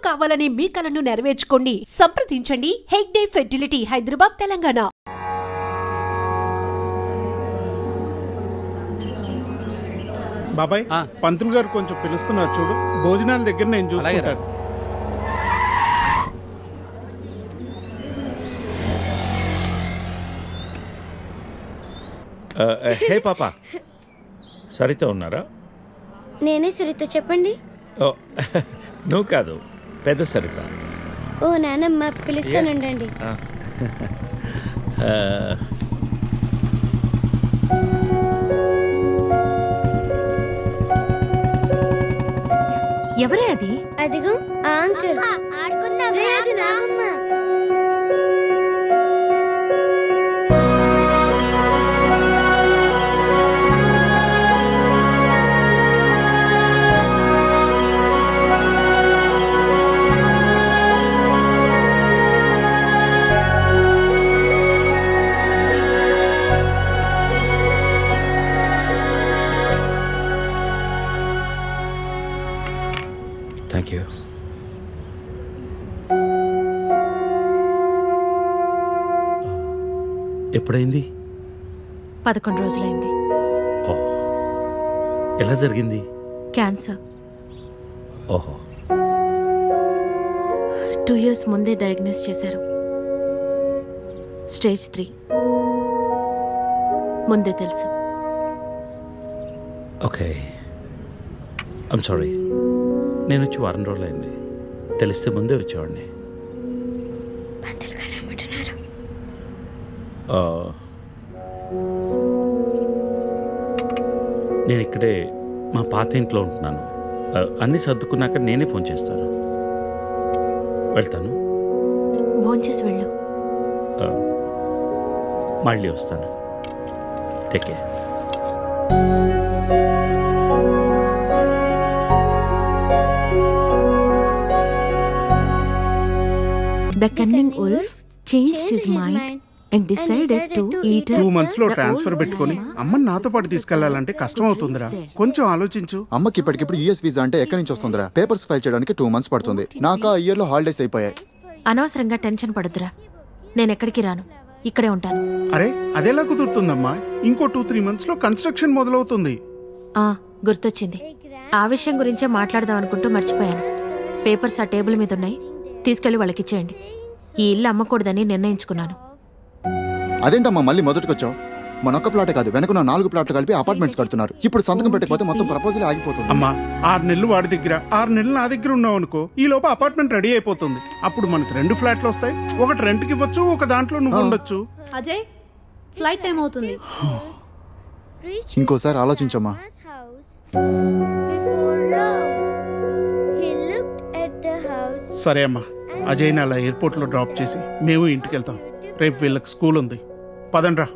కావాలనే మీ కలను నెరవేర్చుకోండి. సంప్రదించండి హెగ్డే ఫెర్టిలిటీ, హైదరాబాద్, తెలంగాణ. బాబాయ్, పంతులు గారు కొంచెం పిలుస్తున్నారు చూడు. భోజనాల దగ్గర నేను చూసుకుంటాను. హే పాపా, సరిత ఉన్నారా? నేనే సరిత, చెప్పండి. ఓ నువ్వు కాదు, పెద్ద సరిత. ఓ నానమ్మ, పిలుస్తానండి. ఎవరే అది? అదిగో ఆ అంకుల్. అది నానమ్మ. Thank you. ఎప్పుడైంది? 11 రోజులైంది. ఓ, ఎలా జరిగింది? క్యాన్సర్. ఓహో. 2 years ముందే డయాగ్నోస్ చేశారు. స్టేజ్ 3. ముందే తెలుసు. Okay, I'm sorry. నేను వచ్చి 1 రోజులైంది. తెలిస్తే ముందే వచ్చేవాడిని. నేను ఇక్కడే మా పాత ఇంట్లో ఉంటున్నాను. అన్నీ సర్దుకున్నాక నేనే ఫోన్ చేస్తాను. వెళ్తాను. భోంచేసి వెళ్ళు. మళ్ళీ వస్తాను. Take care. The cunning wolf changed his mind and decided to eat 2 months లో ట్రాన్స్ఫర్ పెట్టుకుని అమ్మని నాతో పాటు తీసుకెళ్లాలంటే కష్టం అవుతుందిరా. కొంచెం ఆలోచించు. అమ్మకి ఇప్పటికిప్పుడు యూఎస్ వీసా అంటే ఎక్కడి నుంచి వస్తుందిరా? పేపర్స్ ఫైల్ చేయడానికి 2 months పడుతుంది. నాకు ఆ ఇయర్ లో హాలిడేస్ అయిపోయాయి. అనవసరంగా టెన్షన్ పడొద్దురా. నేను ఎక్కడికి రాను, ఇక్కడే ఉంటాను. అరే, అదెలా కుదురుతుందమ్మా? ఇంకో 2-3 months లో కన్స్ట్రక్షన్ మొదలవుతుంది. గుర్తొచ్చింది. ఆ విషయం గురించే మాట్లాడదాం అనుకుంటూ మర్చిపోయాను. పేపర్స్ ఆ టేబుల్ మీద ఉన్నాయి, తీసుకెళ్లి వాళ్ళకిచ్చేయండి. ఈ ఇల్లు అమ్మకూడదని నిర్ణయించుకున్నాను. అదేంటమ్మా మళ్ళీ మొదటికొచ్చావు? మనొక్క ప్లాటే కాదు, వెనక 4 ప్లాట్లు కలిపి అపార్ట్మెంట్స్ కడుతున్నారు. ఇప్పుడు సంతకం పెట్టకపోతే మొత్తం ప్రపోజల్ ఆగిపోతుంది. అమ్మా, 6 నెలలు వాడి దగ్గర, 6 నెలలు నా దగ్గర ఉన్నావు అనుకో, ఈ లోపు అపార్ట్మెంట్ రెడీ అయిపోతుంది. అప్పుడు మనకు 2 ఫ్లాట్లు వస్తాయి. ఒకటి రెంట్కి ఇవ్వచ్చు, ఒక దాంట్లో నువ్వు ఉండొచ్చు. అజయ్, ఫ్లైట్ టైం అవుతుంది. ఇంకోసారి ఆలోచించమ్మా. సరే అమ్మా, అజయ్ని అలా ఎయిర్పోర్ట్ లో డ్రాప్ చేసి మేము ఇంటికి వెళ్తాం. రేపు వీళ్ళకి స్కూల్ ఉంది. పదండ్రా.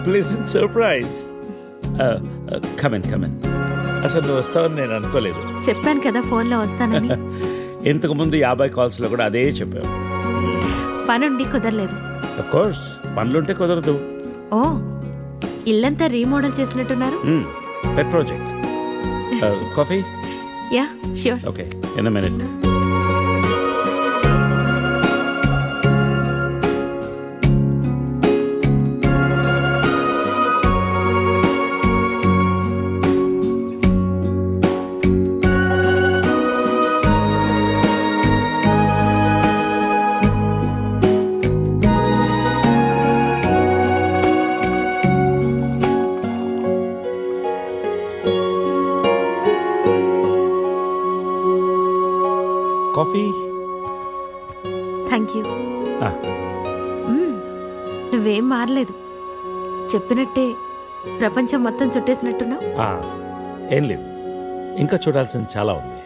Pleasant surprise. Come in. అసలు నువ్వు వస్తావని నేను అనుకోలేదు. చెప్పాను కదా ఫోన్లో వస్తానని. ఇంతకు ముందు 50 కాల్స్లో కూడా అదే చెప్పావు. పనుండి కుదరలేదు. ఆఫ్ కోర్స్, పనులుంటే కుదరదు. ఓ, ఇల్లంతా రీమోడల్ చేసినట్టున్నారు. పెట్ project. Coffee? Yeah, sure. Okay, in a minute. Coffee? Thank you. నువ్వేం మారలేదు, చెప్పినట్టే ప్రపంచం మొత్తం చుట్టేసినట్టున్నావు. ఏం లేదు, ఇంకా చూడాల్సింది చాలా ఉంది.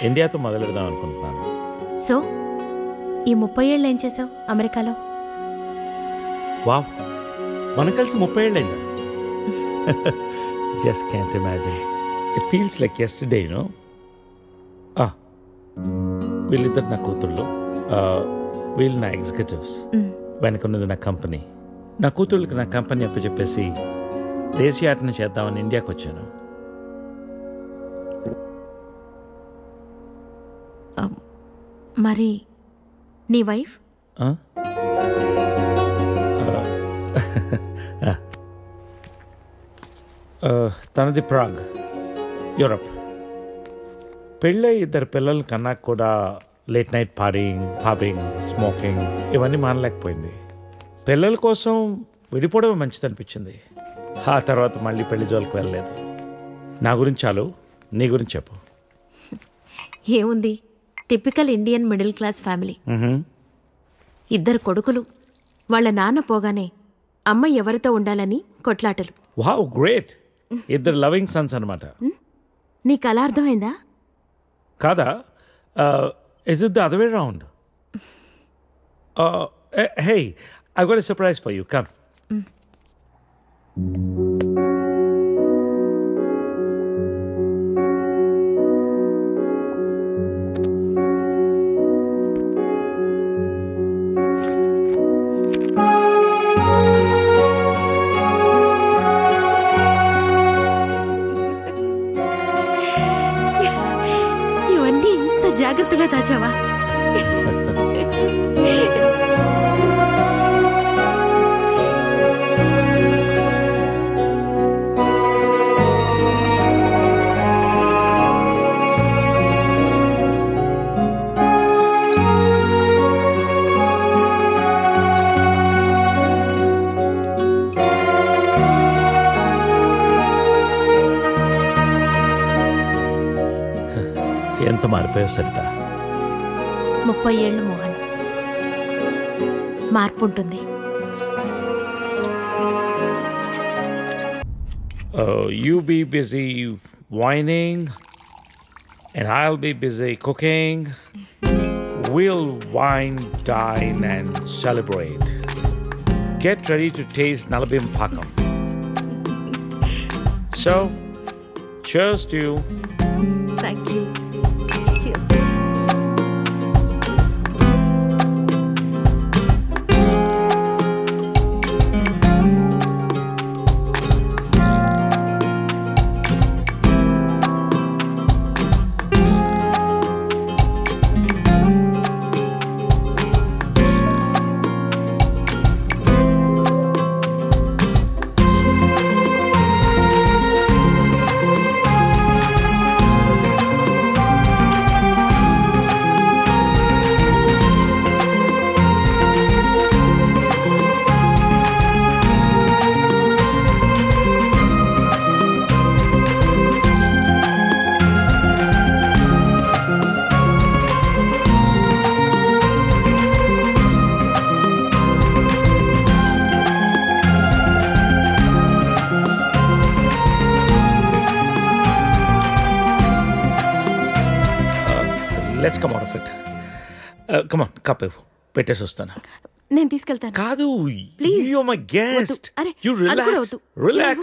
ఇండియాతో మొదలు పెడదాం అనుకుంటున్నాను. సో ఈ 30 ఏళ్ళు ఏం చేసావు అమెరికాలో? వావ్, మనం కలిసి 30 ఏళ్ళైందా? Just can't imagine. It feels like yesterday. వీళ్ళిద్దరు నా కూతుళ్ళు, వీళ్ళు నా ఎగ్జిక్యూటివ్స్, వెనకున్నది నా కంపెనీ. నా కూతుళ్ళకి నా కంపెనీ అప్పచెప్పేసి దేశీయాటన చేద్దామని ఇండియాకి వచ్చాను. మరి నీ వైఫ్? తనది ప్రాగ్, యూరప్. పెళ్ళై 2 పిల్లలు కన్నా కూడా late night partying, pubbing, smoking ఇవన్నీ మానలేకపోయింది. పిల్లల కోసం విడిపోవడం మంచిది అనిపించింది. ఆ తర్వాత మళ్ళీ పెళ్లి జోలికి వెళ్ళలేదు. నా గురించి చాలు, నీ గురించి చెప్పు. ఏముంది, typical Indian middle class family. 2 కొడుకులు. వాళ్ళ నాన్న పోగానే అమ్మ ఎవరితో ఉండాలని కొట్లాటలు. Wow, great. 2 లవింగ్ సన్స్ అనమాట. నీకు అలా అర్థమైందా? కాదా? Is it the other way round? Hey, I got a surprise for you. Come. ఇవన్నీ ఇంత జాగ్రత్తగా దాచావా? ఎంత మారిపోయావు సరిత. 30 ఏళ్ళు మోహన్. మార్పు ఉంటుంది. You be busy whining and I'll be busy cooking. We'll wine, dine and celebrate. Get ready to taste Nalabim Pakam. So, cheers to you. Thank you. Let's come out of it. Come on, cup పెట్టేసి వస్తాను. నేను తీసుకెళ్తాను. కాదు, please. you're my guest. అరే, You అది కూడా relax. వద్దు. Relax.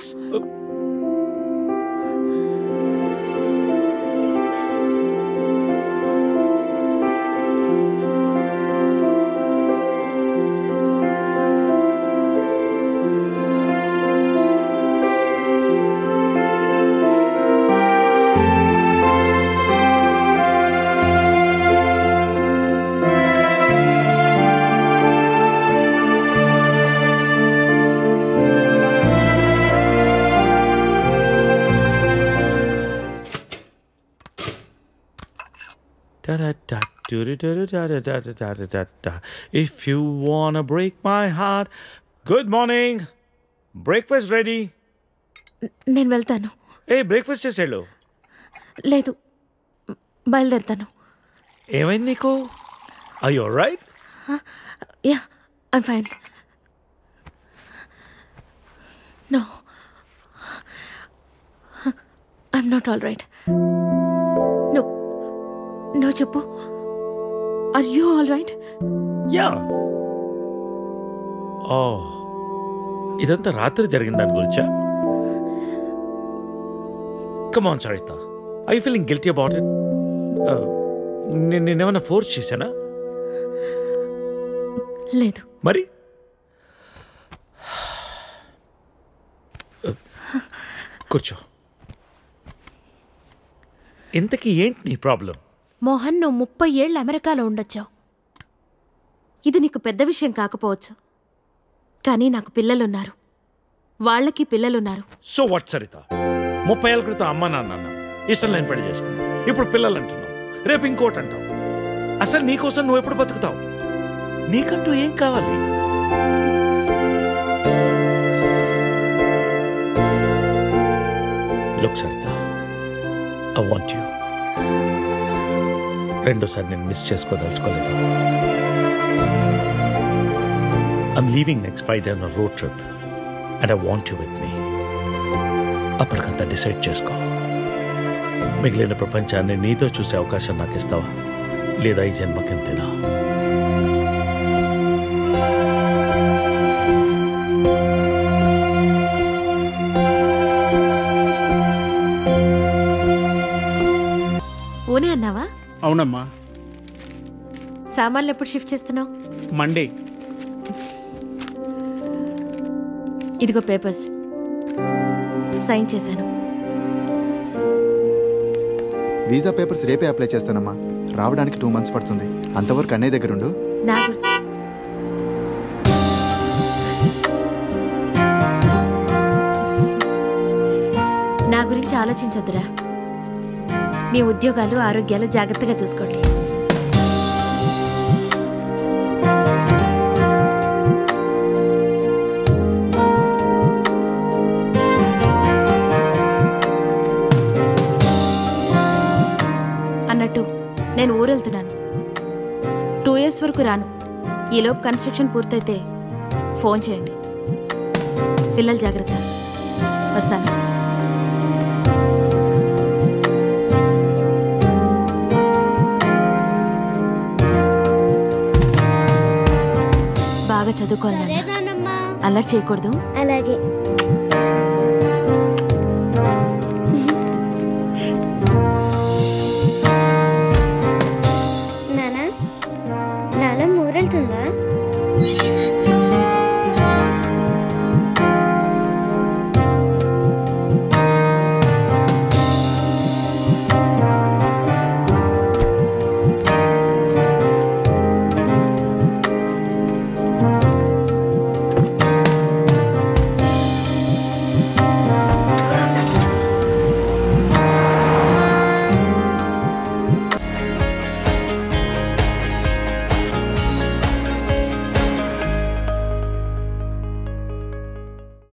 If you wanna break my heart. Good morning. Breakfast ready. నేను వెళ్తాను. బ్రేక్ఫాస్ట్ చేసేళ్ళు. లేదు, బయలుదేరుతాను. ఏమైంది నీకు? Are you alright? Yeah, I'm fine. No, I'm not all right. నువ్వు చెప్పు. Are you all right? Yeah. Oh, ఇదంతా రాత్రి జరిగిన దాని గురించా? Come on Saritha, I you feeling guilty about it? నేనేమైనా ఫోర్స్ చేశానా? లేదు. మరి కూర్చో. ఇంతకీ ఏంటి నీ ప్రాబ్లం? మోహన్, నువ్వు 30 ఏళ్ళు అమెరికాలో ఉండొచ్చావు. ఇది నీకు పెద్ద విషయం కాకపోవచ్చు, కానీ నాకు పిల్లలున్నారు, వాళ్ళకి పిల్లలున్నారు. సో వాట్ సరిత, 30 ఏళ్ళ క్రితం అమ్మ నాన్న ఇష్టం లేని పెళ్లి చేసుకున్నావు, ఇప్పుడు పిల్లలు అంటున్నావు, రేపు ఇంకోటి అంటావు. అసలు నీకోసం నువ్వు ఎప్పుడు బతుకుతావు? నీకంటూ ఏం కావాలి? Look Saritha, I want you. రెండోసారి నేను మిస్ చేసుకోదలుచుకోలేదు. I'm leaving next Friday on road trip and I want you with me. అప్పటికంతా డిసైడ్ చేసుకో. మిగిలిన ప్రపంచాన్ని నీతో చూసే అవకాశం నాకు ఇస్తావా, లేదా ఈ జన్మకింతేనా? ఊనే అన్నావా? అవునమ్మా. సామాన్లు ఎప్పుడు షిఫ్ట్ చేస్తున్నావు? మండే. ఇదిగో పేపర్స్, సైన్ చేశాను. వీసా పేపర్స్ రేపే అప్లై చేస్తానమ్మా. రావడానికి 2 months పడుతుంది. అంతవరకు అన్నయ్య దగ్గర ఉండు. నా గురించి ఆలోచించొద్దురా. మీ ఉద్యోగాలు ఆరోగ్యాలు జాగ్రత్తగా చూసుకోండి. అన్నట్టు నేను ఊరెళ్తున్నాను. 2 years వరకు రాను. ఈలోపు కన్స్ట్రక్షన్ పూర్తయితే ఫోన్ చేయండి. పిల్లలు జాగ్రత్త. వస్తాను. బాగా చదువుకోవాలి. సరే నాన్నమ్మా. అల్లరి చేయకూడదు. అలాగే.